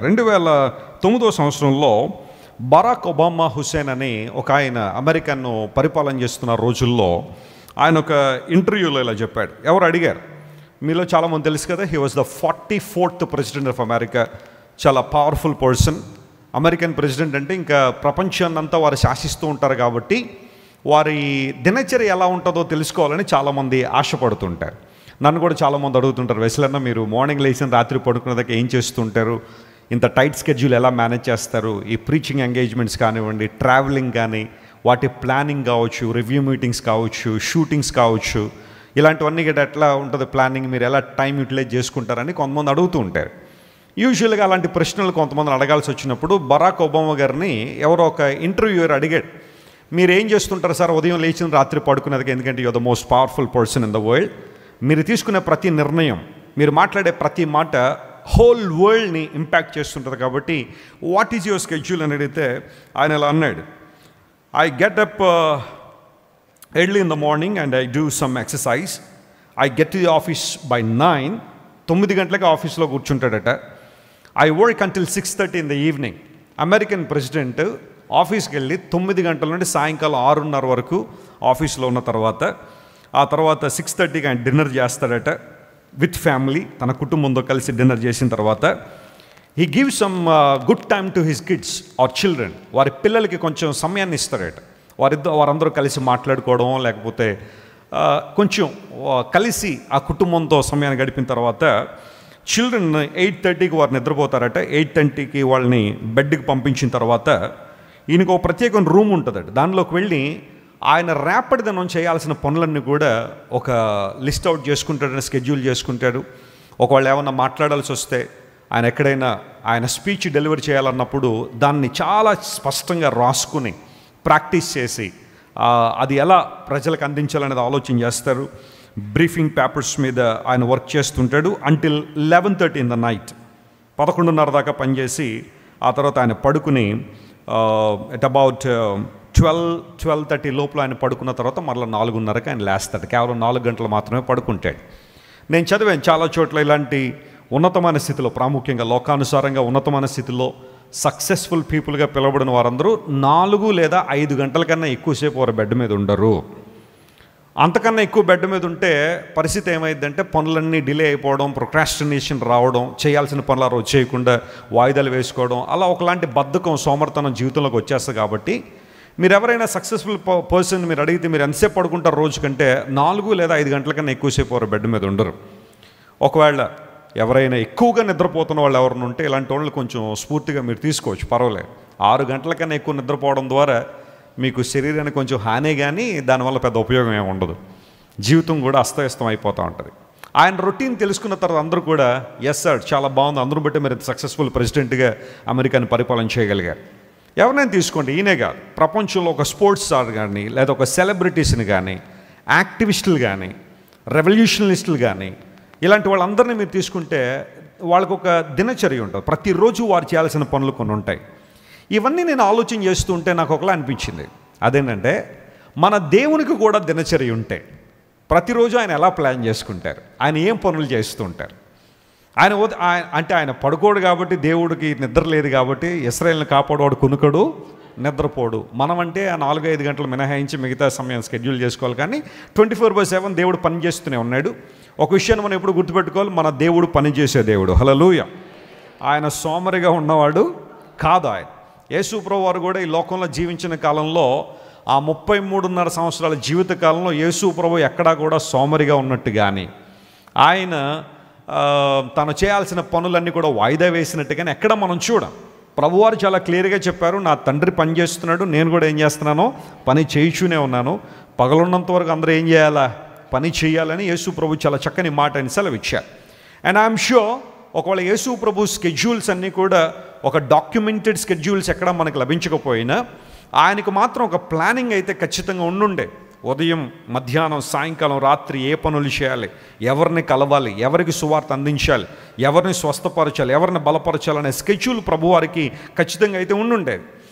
2009 సంవత్సరంలో Barack Obama Hussain అని ఒక ఆయన అమెరికన్ను పరిపాలన చేస్తున్న రోజుల్లో ఆయన ఒక ఇంటర్వ్యూలో ఇలా చెప్పాడు. ఎవరు అడిగారు, మీలో చాలామంది తెలుసు కదా, he was the 44th president of America. చాలా పవర్ఫుల్ పర్సన్. అమెరికన్ ప్రెసిడెంట్ అంటే ఇంకా ప్రపంచాన్నంతా వారు శాసిస్తూ ఉంటారు కాబట్టి వారి దినచర్య ఎలా ఉంటుందో తెలుసుకోవాలని చాలామంది ఆశపడుతుంటారు. నన్ను కూడా చాలామంది అడుగుతుంటారు, వెస్లన్న మీరు మార్నింగ్ లేచిన రాత్రి పడుకునేదాకా ఏం చేస్తుంటారు, ఇంత టైట్ స్కెడ్యూల్ ఎలా మేనేజ్ చేస్తారు, ఈ ప్రీచింగ్ ఎంగేజ్మెంట్స్ కానివ్వండి, ట్రావెలింగ్ కానీ, వాటి ప్లానింగ్ కావచ్చు, రివ్యూ మీటింగ్స్ కావచ్చు, షూటింగ్స్ కావచ్చు, ఇలాంటివన్నీ కూడా ఎట్లా ఉంటుంది ప్లానింగ్, మీరు ఎలా టైం యూటిలైజ్ చేసుకుంటారని కొంతమంది అడుగుతూ ఉంటారు. యూజువల్గా అలాంటి ప్రశ్నలు కొంతమంది అడగాల్సి వచ్చినప్పుడు బరాక్ ఒబామా గారిని ఎవరో ఒక ఇంటర్వ్యూయర్ అడిగాడు, మీరు ఏం చేస్తుంటారు సార్ ఉదయం లేచిన రాత్రి పడుకునేది, ఎందుకంటే you're the most powerful person in the world, మీరు తీసుకునే ప్రతి నిర్ణయం, మీరు మాట్లాడే ప్రతి మాట హోల్ వరల్డ్ని ఇంపాక్ట్ చేస్తుంటుంది కాబట్టి వాట్ ఈజ్ యువర్ స్కెడ్యూల్ అని అడిగితే ఆయన ఇలా అన్నాడు, I get up early in the morning and I do some exercise, I get to the office by 9 గంటలకు ఆఫీస్లో కూర్చుంటాడట. I work until 6:30 in the evening. American president ఆఫీస్కి వెళ్ళి 9 గంటల నుండి సాయంకాలం 6:30 వరకు ఆఫీస్లో ఉన్న తర్వాత ఆ తర్వాత 6:30కి ఆయన డిన్నర్ చేస్తాడట విత్ ఫ్యామిలీ, తన కుటుంబంతో కలిసి డిన్నర్ చేసిన తర్వాత he give some good time to his kids or children. వారి పిల్లలకి కొంచెం సమయాన్ని ఇస్తాడట. వారందరూ కలిసి మాట్లాడుకోవడం, లేకపోతే కొంచెం కలిసి ఆ కుటుంబంతో సమయాన్ని గడిపిన తర్వాత చిల్డ్రన్ 8:30కి వారు నిద్రపోతారట. 8:30కి వాళ్ళని బెడ్కి పంపించిన తర్వాత ఈయనకు ఒక ప్రత్యేకమైన రూమ్ ఉంటుందట. దానిలోకి వెళ్ళి ఆయన రేపటి దినం చేయాల్సిన పనులన్నీ కూడా ఒక లిస్ట్ అవుట్ చేసుకుంటాడని, స్కెడ్యూల్ చేసుకుంటాడు. ఒకవేళ ఏమన్నా మాట్లాడాల్సి వస్తే, ఆయన ఎక్కడైనా ఆయన స్పీచ్ డెలివరీ చేయాలన్నప్పుడు దాన్ని చాలా స్పష్టంగా రాసుకుని ప్రాక్టీస్ చేసి అది ఎలా ప్రజలకు అందించాలనేది ఆలోచన చేస్తారు. బ్రీఫింగ్ పేపర్స్ మీద ఆయన వర్క్ చేస్తుంటాడు అంటిల్ 11:30 ఇన్ ద నైట్. 11:30 దాకా పనిచేసి ఆ తర్వాత ఆయన పడుకుని ఎట్ అబౌట్ 12:30 లోపల ఆయన పడుకున్న తర్వాత మరలా 4:30కి ఆయన లేస్తాడు. కేవలం 4 గంటలు మాత్రమే పడుకుంటాడు. నేను చదివాను చాలా చోట్ల ఇలాంటి ఉన్నతమైన స్థితిలో, ప్రాముఖ్యంగా లోకానుసారంగా ఉన్నతమైన స్థితిలో సక్సెస్ఫుల్ పీపుల్గా పిలువబడిన వారందరూ 4 లేదా 5 గంటల కన్నా ఎక్కువసేపు వారు బెడ్ మీద ఉండరు. అంతకన్నా ఎక్కువ బెడ్ మీద ఉంటే పరిస్థితి ఏమైందంటే పనులన్నీ డిలే అయిపోవడం, ప్రొక్రాస్టినేషన్ రావడం, చేయాల్సిన పనులు ఆ రోజు చేయకుండా వాయిదాలు వేసుకోవడం, అలా ఒకలాంటి బద్ధకం, సోమర్తనం జీవితంలోకి వచ్చేస్తుంది. కాబట్టి మీరు ఎవరైనా సక్సెస్ఫుల్ పర్సన్ మీరు అడిగితే మీరు ఎంతసేపు పడుకుంటారు రోజు కంటే 4 లేదా 5 గంటల కన్నా ఎక్కువసేపు వారు బెడ్ మీద ఉండరు. ఒకవేళ ఎవరైనా ఎక్కువగా నిద్రపోతున్న వాళ్ళు ఎవరైనా ఉంటే ఇలాంటి వాళ్ళు కొంచెం స్ఫూర్తిగా మీరు తీసుకోవచ్చు, పర్వాలేదు. 6 గంటల కన్నా ఎక్కువ నిద్రపోవడం ద్వారా మీకు శరీరానికి కొంచెం హానే, కానీ దానివల్ల పెద్ద ఉపయోగం ఏమి ఉండదు. జీవితం కూడా అస్తవ్యస్తం అయిపోతూ ఉంటుంది. ఆయన రొటీన్ తెలుసుకున్న తర్వాత అందరూ కూడా ఎస్ సార్ చాలా బాగుంది, అందరూ బట్టి మీరు సక్సెస్ఫుల్ ప్రెసిడెంట్గా అమెరికాని పరిపాలన చేయగలిగారు. ఎవరైనా తీసుకోండి, ఈయనే కాదు, ప్రపంచంలో ఒక స్పోర్ట్స్ స్టార్ కానీ, లేదా ఒక సెలబ్రిటీస్ని కానీ, యాక్టివిస్టులు కానీ, రెవల్యూషనలిస్టులు కానీ, ఇలాంటి వాళ్ళందరినీ మీరు తీసుకుంటే వాళ్ళకు ఒక దినచర్య ఉంటుంది. ప్రతిరోజు వారు చేయాల్సిన పనులు కొన్ని ఉంటాయి. ఇవన్నీ నేను ఆలోచన చేస్తూ ఉంటే నాకు ఒకలా అనిపించింది, అదేంటంటే మన దేవునికి కూడా దినచర్య ఉంటే ప్రతిరోజు ఆయన ఎలా ప్లాన్ చేసుకుంటారు, ఆయన ఏం పనులు చేస్తూ ఉంటారు. ఆయన పడుకోడు కాబట్టి, దేవుడికి నిద్ర లేదు కాబట్టి ఇశ్రాయేలుని కాపాడేవాడు కునుకడు నిద్రపోడు. మనమంటే ఆ 4-5 గంటలు మినహాయించి మిగతా సమయం స్కెడ్యూల్ చేసుకోవాలి. కానీ 24/7 దేవుడు పని చేస్తూనే ఉన్నాడు. ఒక విషయాన్ని మనం ఎప్పుడు గుర్తుపెట్టుకోవాలి, మన దేవుడు పని చేసే దేవుడు. హల్లెలూయా. ఆయన సోమరిగా ఉన్నవాడు కాదు. ఆయన యేసు ప్రభువు వారు కూడా ఈ లోకంలో జీవించిన కాలంలో ఆ 33.5 సంవత్సరాల జీవిత కాలంలో యేసు ప్రభువు ఎక్కడా కూడా సోమరిగా ఉన్నట్టు కానీ, ఆయన తను చేయాల్సిన పనులన్నీ కూడా వాయిదా వేసినట్టు కానీ ఎక్కడ మనం చూడం. ప్రభువారు చాలా క్లియర్గా చెప్పారు, నా తండ్రి పని చేస్తున్నాడు, నేను కూడా ఏం చేస్తున్నానో పని చేయించునే ఉన్నాను. పగలున్నంత వరకు అందరూ ఏం చేయాలా, పని చేయాలని యేసు ప్రభు చాలా చక్కని మాట అని సెలవిచ్చారు. అండ్ ఐఎమ్ షూర్ ఒకవేళ యేసు ప్రభు స్కెడ్యూల్స్ అన్నీ కూడా ఒక డాక్యుమెంటెడ్ స్కెడ్యూల్స్ ఎక్కడ మనకు లభించకపోయినా ఆయనకు మాత్రం ఒక ప్లానింగ్ అయితే ఖచ్చితంగా ఉండుండే. ఉదయం, మధ్యాహ్నం, సాయంకాలం, రాత్రి ఏ పనులు చేయాలి, ఎవరిని కలవాలి, ఎవరికి సువార్త అందించాలి, ఎవరిని స్వస్థపరచాలి, ఎవరిని బలపరచాలనే స్కెడ్యూల్ ప్రభువారికి ఖచ్చితంగా అయితే ఉండుండేది.